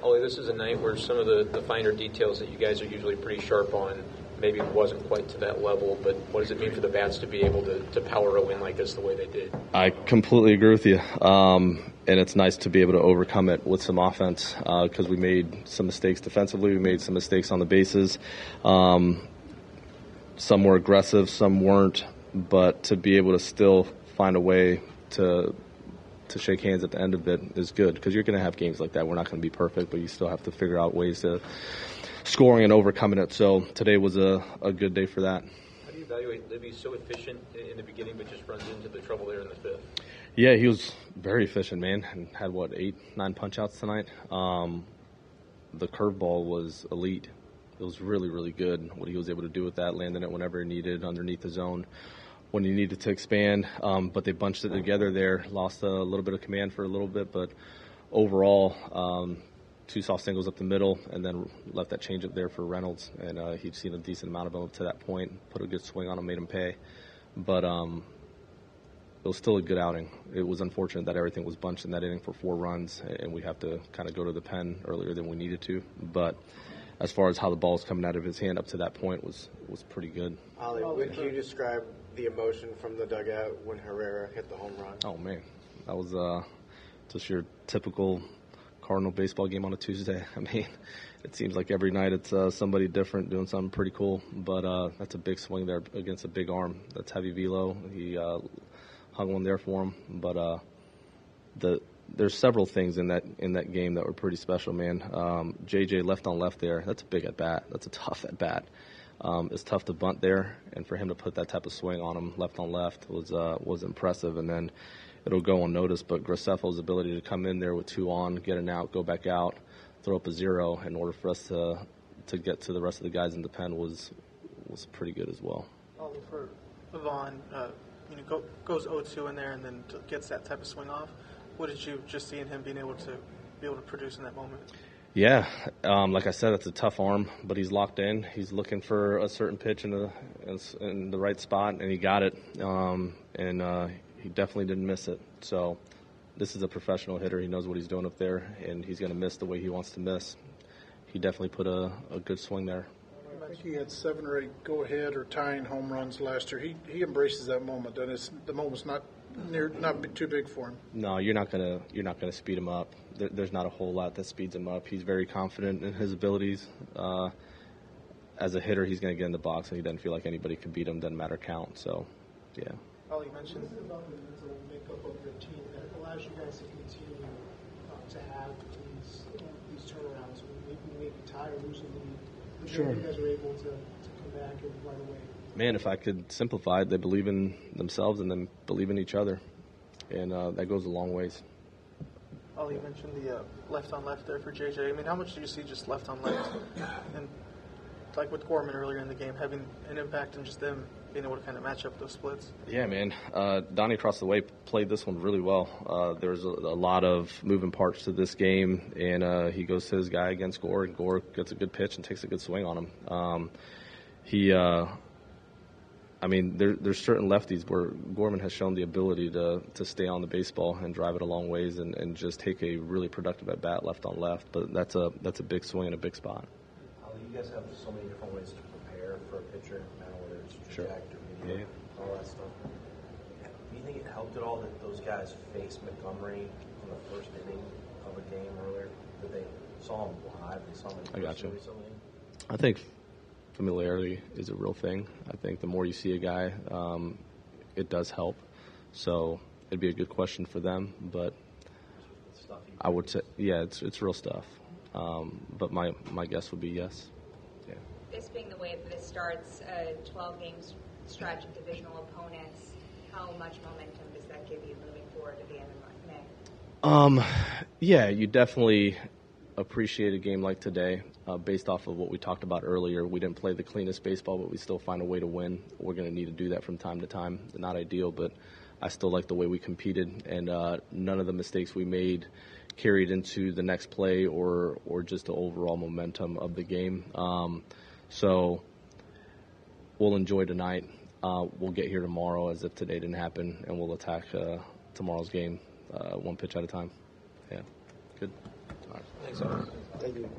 Oli, this is a night where some of the finer details that you guys are usually pretty sharp on maybe wasn't quite to that level, but what does it mean for the bats to be able to power a win like this the way they did? I completely agree with you. And it's nice to be able to overcome it with some offense because we made some mistakes defensively. We made some mistakes on the bases. Some were aggressive, some weren't. But to be able to still find a way to shake hands at the end of it is good because you're going to have games like that. We're not going to be perfect, but you still have to figure out ways to scoring and overcoming it. So today was a good day for that. How do you evaluate Libby so efficient in the beginning but just runs into the trouble there in the fifth? Yeah, he was very efficient, man, and had, 8-9 punch-outs tonight. The curveball was elite. It was really, really good what he was able to do with that, landing it whenever he needed underneath the zone when he needed to expand. But they bunched it together there, lost a little bit of command for a little bit, but overall, 2 soft singles up the middle, and then left that changeup there for Reynolds. And he'd seen a decent amount of them up to that point, put a good swing on him, made him pay. But it was still a good outing. It was unfortunate that everything was bunched in that inning for 4 runs, and we have to kind of go to the pen earlier than we needed to. But as far as how the ball was coming out of his hand up to that point was pretty good. Oli, would you describe the emotion from the dugout when Herrera hit the home run? Oh, man. That was just your typical Cardinal baseball game on a Tuesday. I mean, it seems like every night it's somebody different doing something pretty cool. But that's a big swing there against a big arm. That's heavy velo. He hung one there for him. But there's several things in that game that were pretty special, man. JJ left on left there. That's a big at bat. That's a tough at bat. It's tough to bunt there, and for him to put that type of swing on him left on left was impressive. And then it'll go unnoticed, but Graceffo's ability to come in there with 2 on, get an out, go back out, throw up a 0 in order for us to get to the rest of the guys in the pen was pretty good as well. For Vaughn, goes 0-2 in there and then gets that type of swing off. What did you just see in him being able to produce in that moment? Yeah, like I said, it's a tough arm, but he's locked in. He's looking for a certain pitch in the right spot, and he got it. He definitely didn't miss it. So this is a professional hitter. He knows what he's doing up there, and he's going to miss the way he wants to miss. He definitely put a good swing there. I think he had 7 or 8 go-ahead or tying home runs last year. He embraces that moment, and the moment's not too big for him. No, you're not gonna speed him up. There's not a whole lot that speeds him up. He's very confident in his abilities. As a hitter, he's going to get in the box, and he doesn't feel like anybody can beat him. Doesn't matter count. So, yeah. Well, you mentioned about the mental makeup of your team that allows you guys to continue to have these turnarounds. When you maybe tie or lose a lead, sure. You guys are able to come back and right away. Man, if I could simplify it, they believe in themselves and then believe in each other, and that goes a long ways. Oh, you mentioned the left on left there for JJ. I mean, how much do you see just left on left, and like with Gorman earlier in the game, having an impact on just them being able to kind of match up those splits? Yeah, man. Donnie across the way played this one really well. There's a lot of moving parts to this game, and he goes to his guy against Gore, and Gore gets a good pitch and takes a good swing on him. I mean, there's certain lefties where Gorman has shown the ability to stay on the baseball and drive it a long ways and just take a really productive at bat left on left. But that's a big swing in a big spot. You guys have so many different ways to prepare for a pitcher, whether it's Sure. trajectory, all that stuff. Do you think it helped at all that those guys faced Montgomery in the first inning of a game earlier? That they saw him live, they saw him in person recently? I think familiarity is a real thing. I think the more you see a guy, it does help. So it'd be a good question for them, but I would say, yeah, it's real stuff. But my guess would be yes. Yeah. This being the way that this starts, 12 games stretch of divisional opponents, how much momentum does that give you moving forward at the end of May? Yeah, you definitely appreciate a game like today based off of what we talked about earlier. We didn't play the cleanest baseball, but we still find a way to win. We're going to need to do that from time to time. Not ideal, but I still like the way we competed, and none of the mistakes we made carried into the next play or just the overall momentum of the game. So we'll enjoy tonight. We'll get here tomorrow as if today didn't happen, and we'll attack tomorrow's game one pitch at a time. Yeah, good. All right. Thanks, Alex. Thank you.